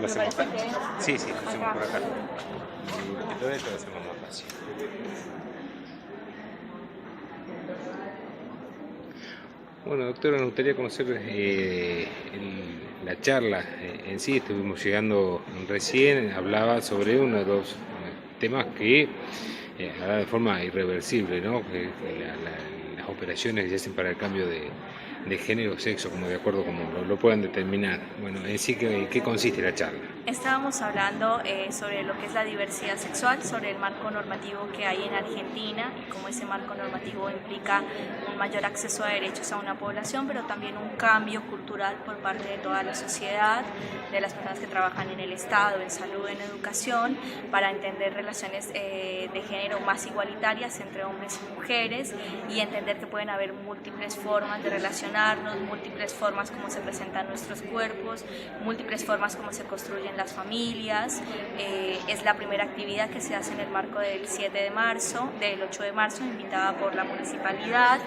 lo hacemos acá. Sí, sí, lo hacemos por acá. Y todo esto lo hacemos más fácil. Bueno, doctora, nos gustaría conocer la charla en sí. Estuvimos llegando recién, hablaba sobre uno de los temas que hablaba de forma irreversible, ¿no? Las operaciones que se hacen para el cambio de género o sexo, como de acuerdo como lo puedan determinar. Bueno, en sí, ¿qué consiste la charla? Estábamos hablando sobre lo que es la diversidad sexual, sobre el marco normativo que hay en Argentina y cómo ese marco normativo implica un mayor acceso a derechos a una población, pero también un cambio cultural por parte de toda la sociedad, de las personas que trabajan en el Estado, en salud, en educación, para entender relaciones de género más igualitarias entre hombres y mujeres y entender que pueden haber múltiples formas de relacionarnos, múltiples formas como se presentan nuestros cuerpos, múltiples formas como se construyen las familias. Es la primera actividad que se hace en el marco del 7 de marzo, del 8 de marzo, invitada por la municipalidad,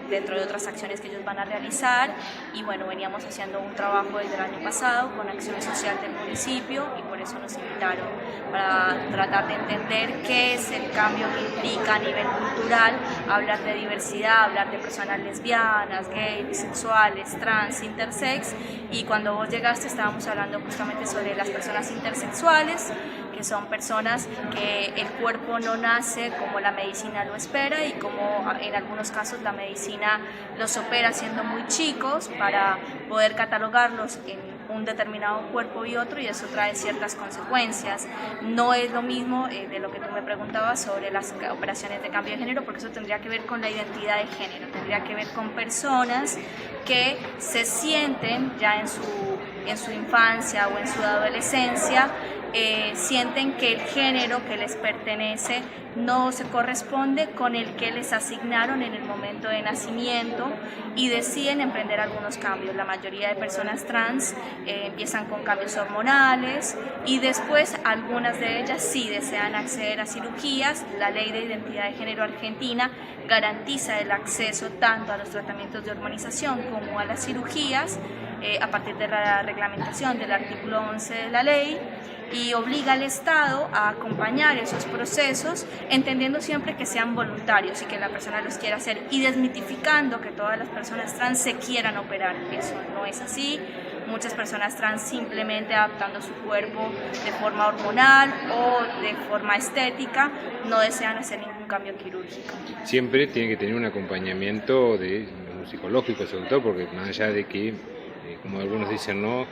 dentro de otras acciones que ellos van a realizar. Y bueno, veníamos haciendo un trabajo desde el año pasado con Acción Social del municipio y por eso nos invitaron para tratar de entender qué es el cambio que implica a nivel cultural hablar de diversidad, hablar de personas lesbianas, gays, bisexuales, trans, intersex. Y cuando vos llegaste estábamos hablando justamente sobre las personas intersexuales, que son personas que el cuerpo no nace como la medicina lo espera y como en algunos casos la medicina los opera siendo muy chicos para poder catalogarlos en un determinado cuerpo y otro, y eso trae ciertas consecuencias. No es lo mismo de lo que tú me preguntabas sobre las operaciones de cambio de género, porque eso tendría que ver con la identidad de género, tendría que ver con personas que se sienten ya en su infancia o en su adolescencia, sienten que el género que les pertenece no se corresponde con el que les asignaron en el momento de nacimiento y deciden emprender algunos cambios. La mayoría de personas trans empiezan con cambios hormonales y después algunas de ellas sí desean acceder a cirugías. La Ley de Identidad de Género Argentina garantiza el acceso tanto a los tratamientos de hormonización como a las cirugías a partir de la reglamentación del artículo 11 de la ley, y obliga al Estado a acompañar esos procesos, entendiendo siempre que sean voluntarios y que la persona los quiera hacer, y desmitificando que todas las personas trans se quieran operar. Eso no es así. Muchas personas trans simplemente adaptando su cuerpo de forma hormonal o de forma estética no desean hacer ningún cambio quirúrgico. Siempre tiene que tener un acompañamiento psicológico, sobre todo, porque más allá de que como algunos dicen, ¿no?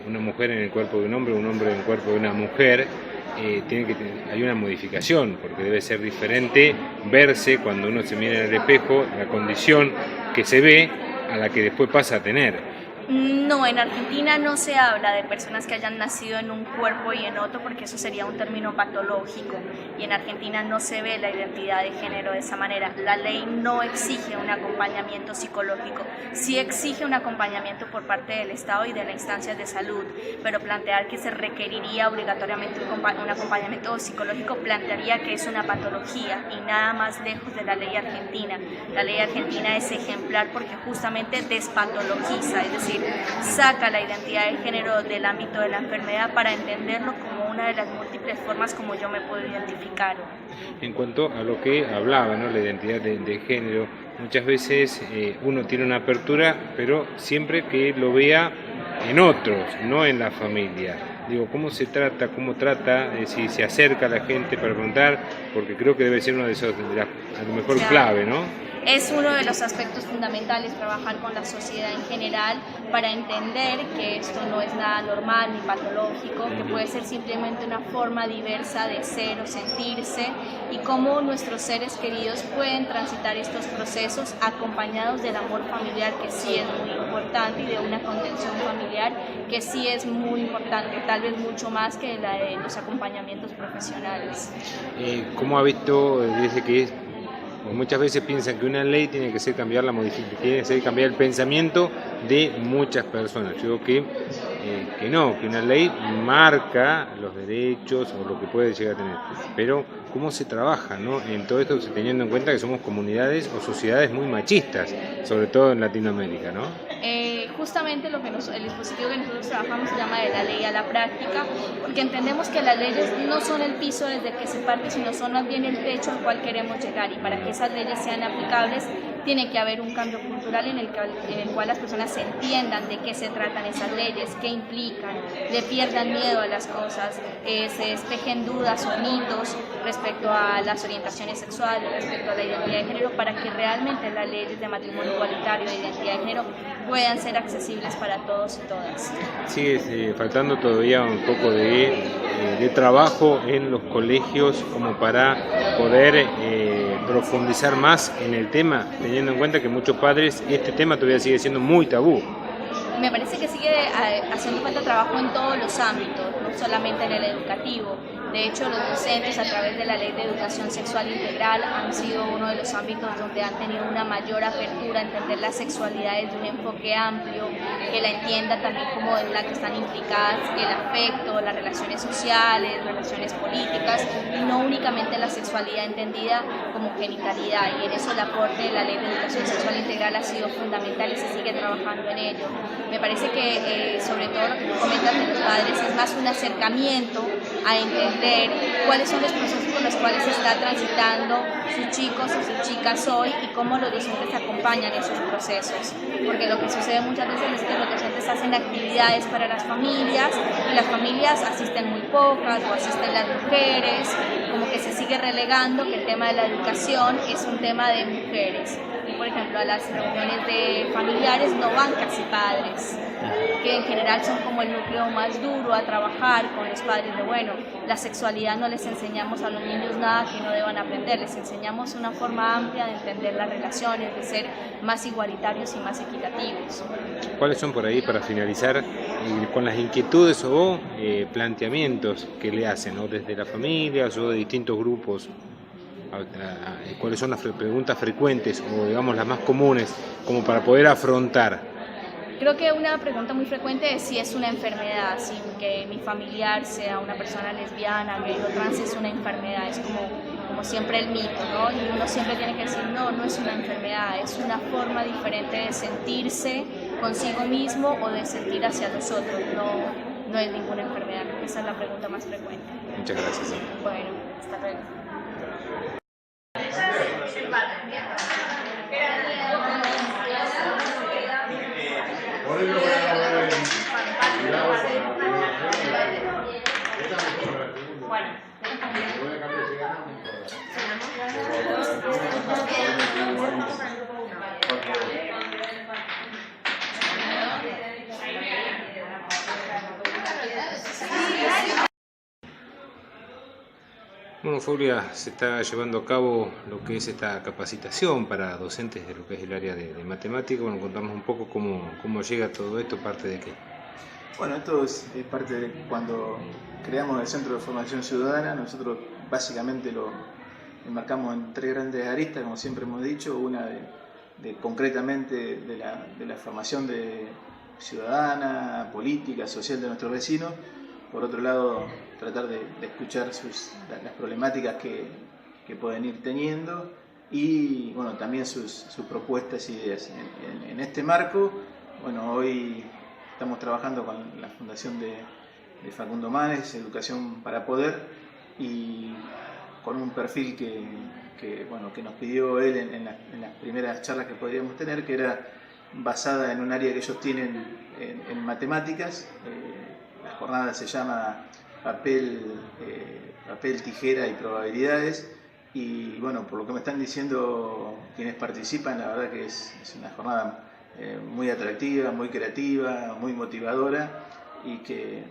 Una mujer en el cuerpo de un hombre en el cuerpo de una mujer, hay una modificación, porque debe ser diferente verse cuando uno se mira en el espejo, la condición que se ve a la que después pasa a tener. No, en Argentina no se habla de personas que hayan nacido en un cuerpo y en otro, porque eso sería un término patológico, y en Argentina no se ve la identidad de género de esa manera. La ley no exige un acompañamiento psicológico, sí exige un acompañamiento por parte del Estado y de las instancias de salud, pero plantear que se requeriría obligatoriamente un acompañamiento psicológico plantearía que es una patología y nada más lejos de la ley argentina. La ley argentina es ejemplar porque justamente despatologiza, es decir, saca la identidad de género del ámbito de la enfermedad para entenderlo como una de las múltiples formas como yo me puedo identificar. En cuanto a lo que hablaba, ¿no? La identidad de género, muchas veces uno tiene una apertura, pero siempre que lo vea en otros, no en la familia. Digo, ¿cómo se trata? ¿Cómo trata? Si se acerca a la gente para preguntar, porque creo que debe ser uno de esos, a lo mejor clave, ¿no? Es uno de los aspectos fundamentales, trabajar con la sociedad en general para entender que esto no es nada normal ni patológico, que puede ser simplemente una forma diversa de ser o sentirse, y cómo nuestros seres queridos pueden transitar estos procesos acompañados del amor familiar, que sí es muy importante, y de una contención familiar que sí es muy importante, tal vez mucho más que la de los acompañamientos profesionales. ¿Cómo ha visto, dice que muchas veces piensan que una ley tiene que ser cambiar el pensamiento de muchas personas? Yo digo que no, que una ley marca los derechos o lo que puede llegar a tener, pero cómo se trabaja, ¿no? En todo esto, teniendo en cuenta que somos comunidades o sociedades muy machistas, sobre todo en Latinoamérica, ¿no? justamente el dispositivo que nosotros trabajamos se llama de la ley a la práctica, porque entendemos que las leyes no son el piso desde que se parte, sino son más bien el techo al cual queremos llegar, y para que esas leyes sean aplicables tiene que haber un cambio cultural en el cual las personas se entiendan de qué se tratan esas leyes, qué implican, le pierdan miedo a las cosas, se despejen dudas o mitos respecto a las orientaciones sexuales, respecto a la identidad de género, para que realmente las leyes de matrimonio igualitario, de identidad de género, puedan ser accesibles para todos y todas. Sigue faltando todavía un poco de trabajo en los colegios como para poder profundizar más en el tema, teniendo en cuenta que muchos padres este tema todavía sigue siendo muy tabú. Me parece que sigue haciendo falta trabajo en todos los ámbitos, no solamente en el educativo. De hecho, los docentes, a través de la Ley de Educación Sexual Integral, han sido uno de los ámbitos donde han tenido una mayor apertura a entender la sexualidad desde un enfoque amplio, que la entienda también como en la que están implicadas el afecto, las relaciones sociales, relaciones políticas, y no únicamente la sexualidad entendida como genitalidad. Y en eso el aporte de la Ley de Educación Sexual Integral ha sido fundamental y se sigue trabajando en ello. Me parece que, sobre todo, lo que comentas de los padres es más un acercamiento a entender cuáles son los procesos por los cuales está transitando sus chicos o sus chicas hoy y cómo los docentes acompañan esos procesos. Porque lo que sucede muchas veces es que los docentes hacen actividades para las familias y las familias asisten muy pocas o asisten las mujeres, como que se sigue relegando que el tema de la educación es un tema de mujeres. Y, por ejemplo, a las reuniones de familiares no van casi padres, que en general son como el núcleo más duro a trabajar con los padres de, bueno, la sexualidad no les enseñamos a los niños nada que no deban aprender, les enseñamos una forma amplia de entender las relaciones, de ser más igualitarios y más equitativos. ¿Cuáles son por ahí, para finalizar, con las inquietudes o planteamientos que le hacen, ¿no? Desde las familias o de distintos grupos? ¿Cuáles son las preguntas frecuentes o, digamos, las más comunes como para poder afrontar? Creo que una pregunta muy frecuente es si es una enfermedad, si que mi familiar sea una persona lesbiana, gay o trans es una enfermedad, es como siempre el mito, ¿no? Y uno siempre tiene que decir, no, no es una enfermedad, es una forma diferente de sentirse consigo mismo o de sentir hacia los otros, no es ninguna enfermedad. Esa es la pregunta más frecuente. Muchas gracias. Bueno, hasta luego. Bueno, Faulia, se está llevando a cabo lo que es esta capacitación para docentes de lo que es el área de matemática. Bueno, contamos un poco cómo llega todo esto, parte de qué. Bueno, esto es parte de cuando creamos el Centro de Formación Ciudadana. Nosotros básicamente lo enmarcamos en 3 grandes aristas, como siempre hemos dicho. Una concretamente de la formación ciudadana, política, social de nuestros vecinos. Por otro lado, tratar de escuchar las problemáticas que pueden ir teniendo y, bueno, también sus propuestas e ideas. En este marco, bueno, hoy estamos trabajando con la Fundación de Facundo Manes, Educación para Poder, y con un perfil que nos pidió él en las primeras charlas que podríamos tener, que era basada en un área que ellos tienen en matemáticas. La jornada se llama papel, tijera y probabilidades, y bueno, por lo que me están diciendo quienes participan, la verdad que es una jornada muy atractiva, muy creativa, muy motivadora, y que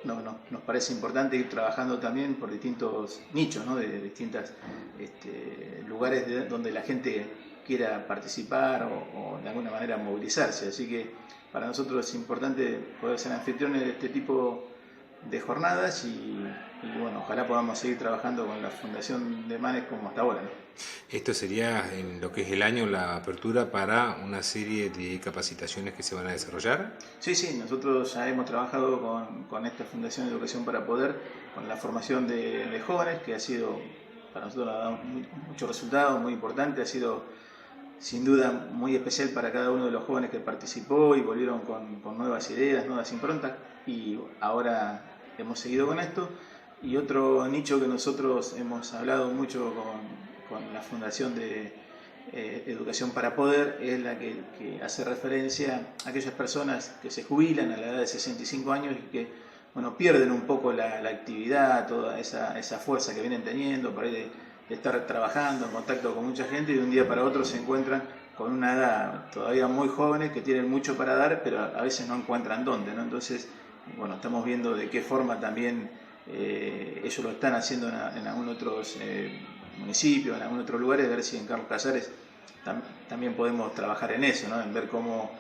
nos parece importante ir trabajando también por distintos nichos, ¿no? De distintos lugares donde la gente quiera participar o de alguna manera movilizarse. Así que para nosotros es importante poder ser anfitriones de este tipo de jornadas y bueno, ojalá podamos seguir trabajando con la Fundación de Manes como hasta ahora, ¿no? Esto sería, en lo que es el año, la apertura para una serie de capacitaciones que se van a desarrollar. Sí, nosotros ya hemos trabajado con esta Fundación de Educación para Poder, con la formación de jóvenes, que ha sido, para nosotros ha dado mucho resultado, muy importante, ha sido sin duda muy especial para cada uno de los jóvenes que participó y volvieron con nuevas ideas, nuevas improntas, y ahora hemos seguido con esto. Y otro nicho que nosotros hemos hablado mucho con la Fundación de Educación para Poder es la que hace referencia a aquellas personas que se jubilan a la edad de 65 años y que pierden un poco la actividad, toda esa fuerza que vienen teniendo por ahí de estar trabajando en contacto con mucha gente, y de un día para otro se encuentran con una edad todavía muy jóvenes que tienen mucho para dar, pero a veces no encuentran dónde, ¿no? Entonces, estamos viendo de qué forma también ellos lo están haciendo en algunos otros municipios, en algunos otros lugares, a ver si en Carlos Casares también podemos trabajar en eso, ¿no? En ver cómo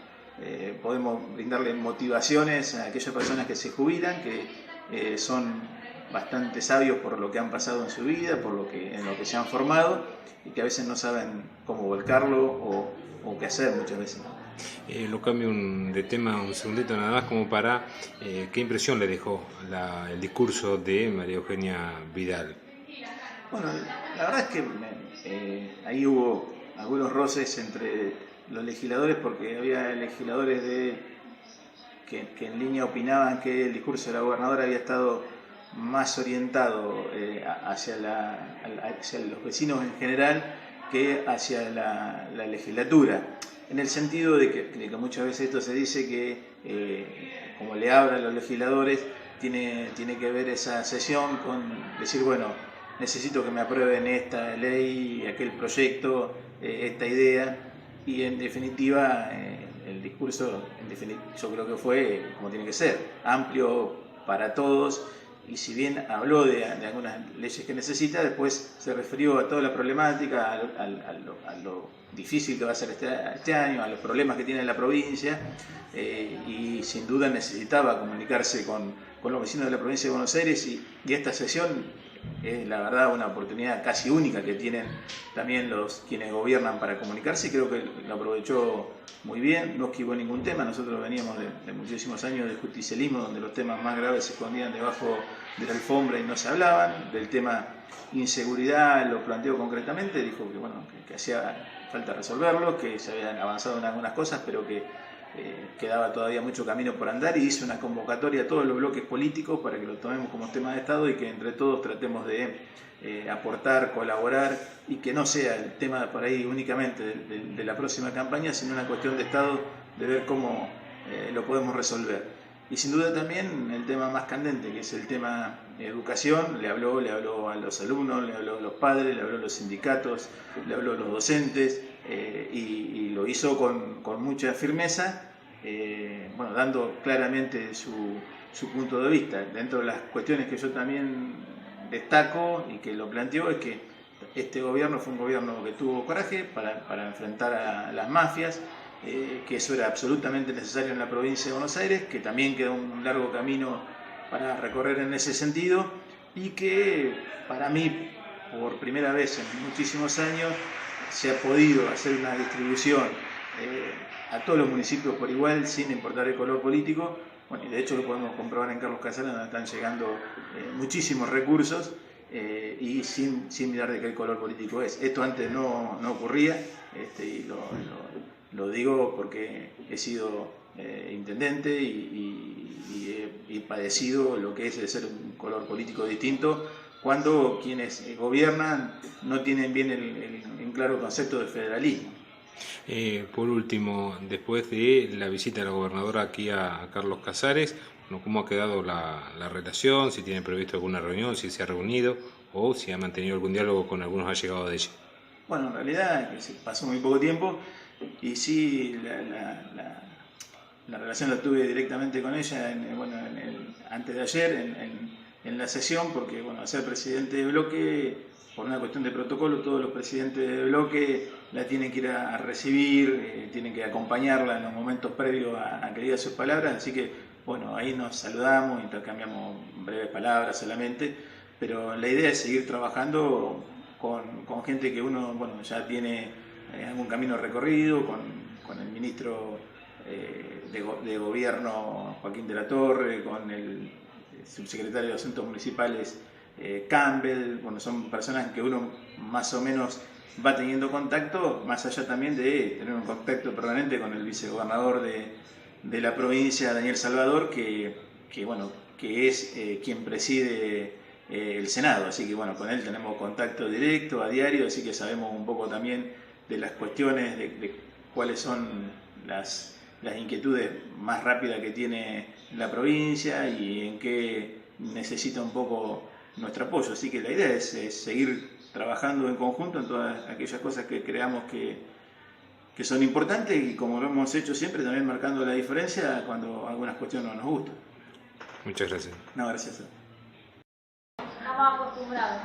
podemos brindarle motivaciones a aquellas personas que se jubilan, que son bastante sabios por lo que han pasado en su vida, en lo que se han formado, y que a veces no saben cómo volcarlo o qué hacer muchas veces. Lo cambio de tema un segundito nada más, como para ¿qué impresión le dejó el discurso de María Eugenia Vidal? Bueno, la verdad es que ahí hubo algunos roces entre los legisladores, porque había legisladores que en línea opinaban que el discurso de la gobernadora había estado más orientado hacia los vecinos en general que hacia la legislatura, en el sentido de que muchas veces esto se dice que como le habla a los legisladores, tiene que ver esa sesión con decir, bueno, necesito que me aprueben esta ley, aquel proyecto, esta idea, y en definitiva el discurso yo creo que fue como tiene que ser, amplio para todos. Y si bien habló de algunas leyes que necesita, después se refirió a toda la problemática, a lo difícil que va a ser este año, a los problemas que tiene la provincia, y sin duda necesitaba comunicarse con los vecinos de la provincia de Buenos Aires, y esta sesión es la verdad una oportunidad casi única que tienen también quienes gobiernan para comunicarse, y creo que lo aprovechó muy bien, no esquivó ningún tema. Nosotros veníamos de muchísimos años de justicialismo, donde los temas más graves se escondían debajo de la alfombra y no se hablaban. Del tema inseguridad lo planteó concretamente, dijo que hacía falta resolverlo, que se habían avanzado en algunas cosas, pero que quedaba todavía mucho camino por andar, y hizo una convocatoria a todos los bloques políticos para que lo tomemos como tema de Estado y que entre todos tratemos de aportar, colaborar, y que no sea el tema por ahí únicamente de la próxima campaña, sino una cuestión de Estado, de ver cómo lo podemos resolver. Y sin duda también el tema más candente, que es el tema educación, le habló a los alumnos, le habló a los padres, le habló a los sindicatos, le habló a los docentes, y lo hizo con mucha firmeza, dando claramente su punto de vista. Dentro de las cuestiones que yo también destaco y que lo planteó es que este gobierno fue un gobierno que tuvo coraje para enfrentar a las mafias, que eso era absolutamente necesario en la provincia de Buenos Aires, que también queda un largo camino para recorrer en ese sentido, y que para mí, por primera vez en muchísimos años, se ha podido hacer una distribución a todos los municipios por igual, sin importar el color político. Bueno, y de hecho lo podemos comprobar en Carlos Casares, donde están llegando muchísimos recursos, y sin mirar de qué color político es. Esto antes no ocurría, y lo digo porque he sido intendente y he padecido lo que es el ser un color político distinto, cuando quienes gobiernan no tienen bien en claro concepto de federalismo. Por último, después de la visita de la gobernadora aquí a Carlos Casares, ¿cómo ha quedado la relación? Si tiene previsto alguna reunión, si se ha reunido o si ha mantenido algún diálogo con algunos allegados de ella. Bueno, en realidad pasó muy poco tiempo, y sí, la relación la tuve directamente con ella antes de ayer en la sesión, porque al ser presidente de bloque, por una cuestión de protocolo, todos los presidentes de bloque la tienen que ir a recibir, tienen que acompañarla en los momentos previos a que diga sus palabras, así que ahí nos saludamos, intercambiamos breves palabras solamente, pero la idea es seguir trabajando con gente que uno ya tiene algún camino recorrido, con el ministro de Gobierno Joaquín de la Torre, con el subsecretario de Asuntos Municipales Campbell. Son personas que uno más o menos va teniendo contacto, más allá también de tener un contacto permanente con el vicegobernador de la provincia, Daniel Salvador, que es quien preside el Senado, así que bueno, con él tenemos contacto directo a diario, así que sabemos un poco también de las cuestiones, de cuáles son las inquietudes más rápidas que tiene la provincia y en qué necesita un poco nuestro apoyo, así que la idea es seguir trabajando en conjunto en todas aquellas cosas que creamos que son importantes y como lo hemos hecho siempre, también marcando la diferencia cuando algunas cuestiones no nos gustan. Muchas gracias. No, gracias. Estamos acostumbrados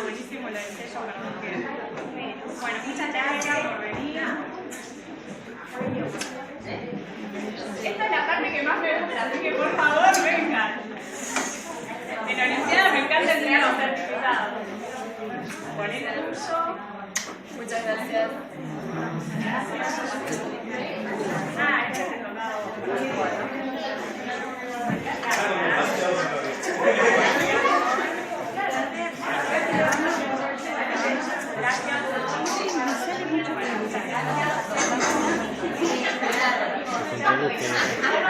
buenísimo lo del sello, perdón que... Bueno, muchas gracias por venir. Esta es la parte que más me gusta, así que por favor vengan. En la universidad me encanta entregar los certificados. Poné el curso. Muchas gracias. Este es el donado. Gracias.